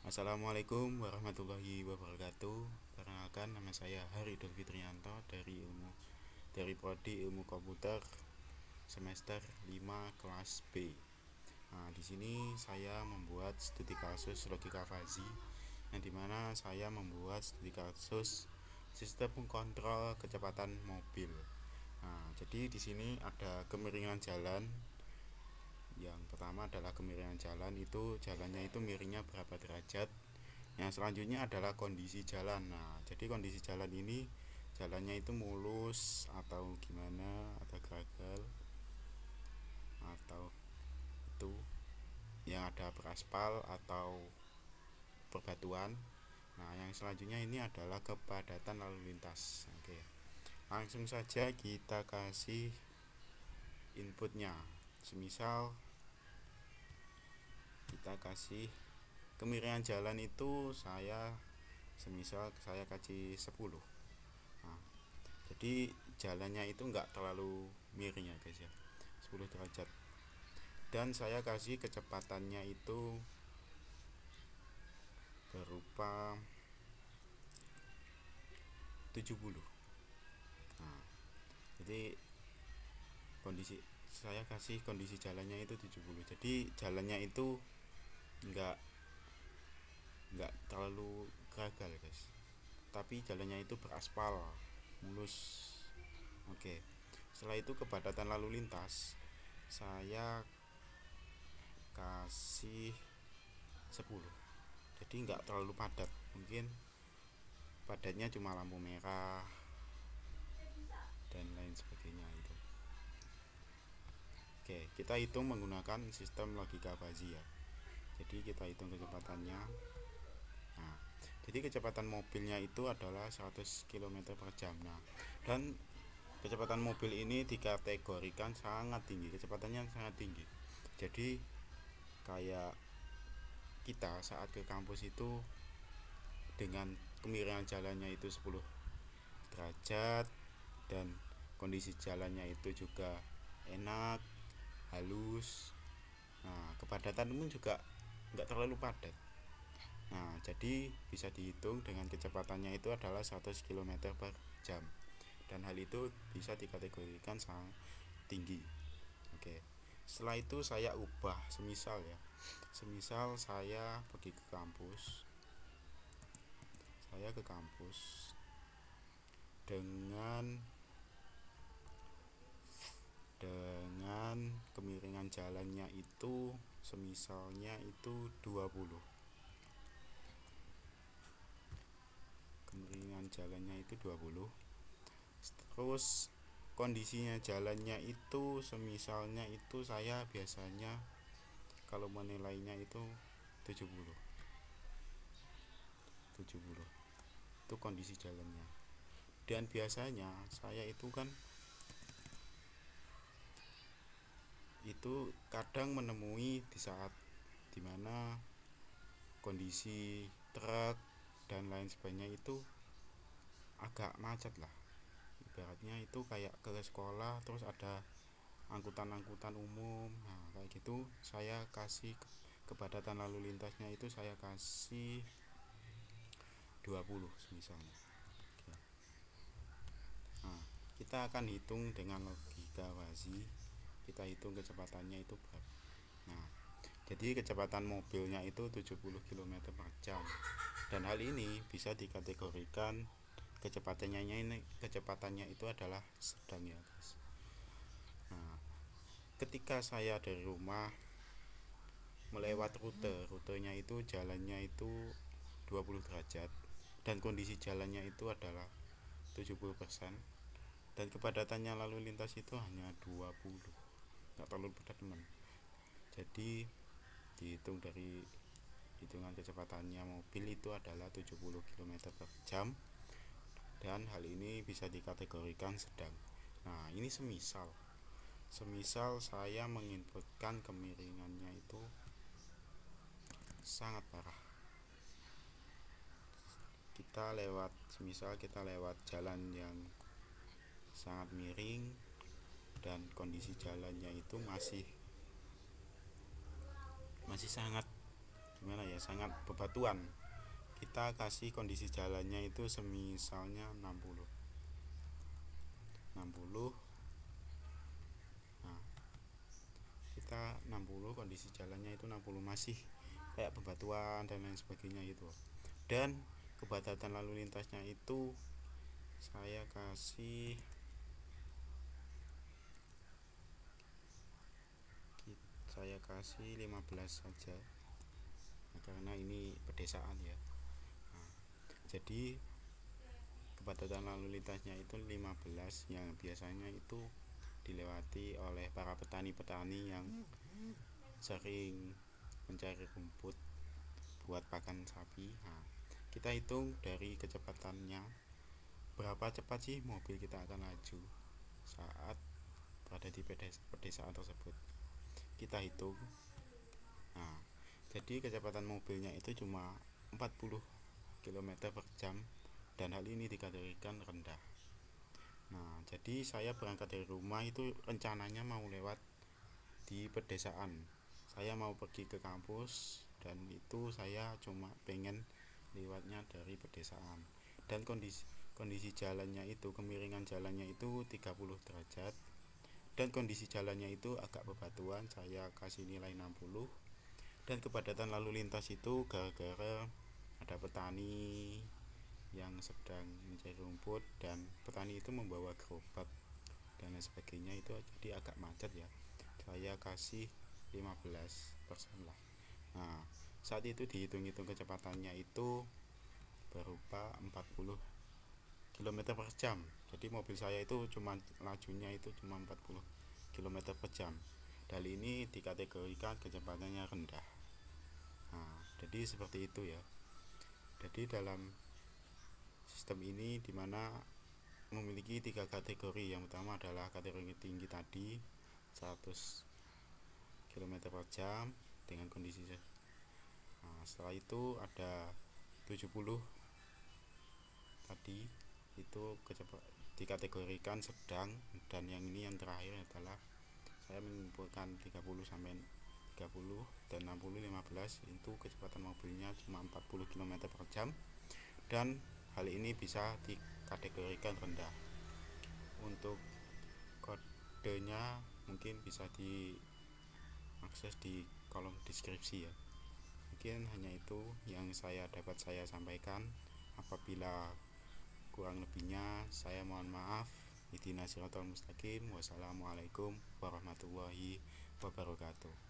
Assalamualaikum warahmatullahi wabarakatuh. Perkenalkan, nama saya Haridul Fitrianto dari Prodi Ilmu Komputer semester 5 kelas B. Nah, di sini saya membuat studi kasus logika fuzzy yang dimana saya membuat studi kasus sistem kontrol kecepatan mobil. Nah, jadi di sini ada kemiringan jalan. Yang pertama adalah kemiringan jalan, itu jalannya itu miringnya berapa derajat. Yang selanjutnya adalah kondisi jalan. Nah, jadi kondisi jalan ini jalannya itu mulus atau gimana, atau gagal, atau itu yang ada beraspal atau berbatuan. Nah, yang selanjutnya ini adalah kepadatan lalu lintas. Oke. Langsung saja kita kasih inputnya. Semisal kita kasih kemiringan jalan itu semisal saya kasih 10. Nah, jadi jalannya itu enggak terlalu miring ya guys ya, 10 derajat. Dan saya kasih kecepatannya itu berupa 70. Nah, jadi saya kasih kondisi jalannya itu 70. Jadi jalannya itu enggak terlalu gagal guys, tapi jalannya itu beraspal, mulus. Oke. Setelah itu kepadatan lalu lintas saya kasih 10. Jadi enggak terlalu padat, mungkin padatnya cuma lampu merah dan lain sebagainya itu. Oke, kita hitung menggunakan sistem logika fuzzy ya. Jadi kita hitung kecepatannya. Nah, jadi kecepatan mobilnya itu adalah 100 km per jam. Nah, dan kecepatan mobil ini dikategorikan sangat tinggi, kecepatannya sangat tinggi. Jadi kayak kita saat ke kampus itu dengan kemiringan jalannya itu 10 derajat dan kondisi jalannya itu juga enak, halus. Nah, kepadatan pun juga nggak terlalu padat. Nah, jadi bisa dihitung dengan kecepatannya itu adalah 100 km per jam. Dan hal itu bisa dikategorikan sangat tinggi. Oke. Setelah itu saya ubah, semisal saya pergi ke kampus. Saya ke kampus dengan kemiringan jalannya itu semisalnya itu 20. Kemiringan jalannya itu 20. Terus kondisinya jalannya itu semisalnya itu saya biasanya kalau menilainya itu 70. Itu kondisi jalannya. Dan biasanya saya itu kan itu kadang menemui di saat dimana kondisi truk dan lain sebagainya itu agak macet lah. Ibaratnya itu kayak ke sekolah terus ada angkutan umum. Nah, kayak gitu saya kasih kepadatan lalu lintasnya itu saya kasih 20 misalnya. Nah, kita akan hitung dengan logika fuzzy. Kita hitung kecepatannya itu berapa. Nah, jadi kecepatan mobilnya itu 70 km per jam. Dan hal ini bisa dikategorikan kecepatannya itu adalah sedang ya guys. Nah, ketika saya dari rumah melewat rutenya itu jalannya itu 20 derajat dan kondisi jalannya itu adalah 70% dan kepadatannya lalu lintas itu hanya 20, nggak terlalu padat teman. Jadi dihitung dari hitungan kecepatannya mobil itu adalah 70 km per jam dan hal ini bisa dikategorikan sedang. Nah, ini semisal saya menginputkan kemiringannya itu sangat parah. Semisal kita lewat jalan yang sangat miring dan kondisi jalannya itu masih sangat gimana ya, sangat bebatuan. Kita kasih kondisi jalannya itu semisalnya 60. Nah, kita 60, kondisi jalannya itu 60 masih kayak bebatuan dan lain sebagainya gitu. Dan kepadatan lalu lintasnya itu saya kasih 15 saja. Nah, karena ini pedesaan ya. Nah, jadi kepadatan lalu lintasnya itu 15, yang biasanya itu dilewati oleh para petani-petani yang sering mencari rumput buat pakan sapi. Nah, kita hitung dari kecepatannya, berapa cepat sih mobil kita akan laju saat berada di pedesaan tersebut. Kita hitung. Nah, jadi kecepatan mobilnya itu cuma 40 km per jam, dan hal ini dikategorikan rendah. Nah, jadi saya berangkat dari rumah itu rencananya mau lewat di pedesaan. Saya mau pergi ke kampus, dan itu saya cuma pengen lewatnya dari pedesaan. Dan kondisi jalannya itu, kemiringan jalannya itu 30 derajat. Dan kondisi jalannya itu agak bebatuan, saya kasih nilai 60. Dan kepadatan lalu lintas itu gara-gara ada petani yang sedang mencari rumput, dan petani itu membawa gerobak dan lain sebagainya, itu jadi agak macet ya. Saya kasih 15% lah. Nah, saat itu dihitung-hitung kecepatannya itu berupa 40 km per jam. Jadi mobil saya itu cuma lajunya itu cuma 40 km per jam. Dan ini dikategorikan kecepatannya rendah. Nah, jadi seperti itu ya. Jadi dalam sistem ini dimana memiliki 3 kategori. Yang pertama adalah kategori tinggi tadi, 100 km per jam dengan kondisi. Nah, setelah itu ada 70 tadi, itu dikategorikan sedang, dan yang ini yang terakhir adalah saya mengumpulkan 30 sampai 30 dan 60 15, itu kecepatan mobilnya cuma 40 km per jam, dan hal ini bisa dikategorikan rendah. Untuk kodenya mungkin bisa diakses di kolom deskripsi ya. Mungkin hanya itu yang dapat saya sampaikan. Apabila kurang lebihnya saya mohon maaf. Ihdinas siratal mustaqim. Wassalamualaikum warahmatullahi wabarakatuh.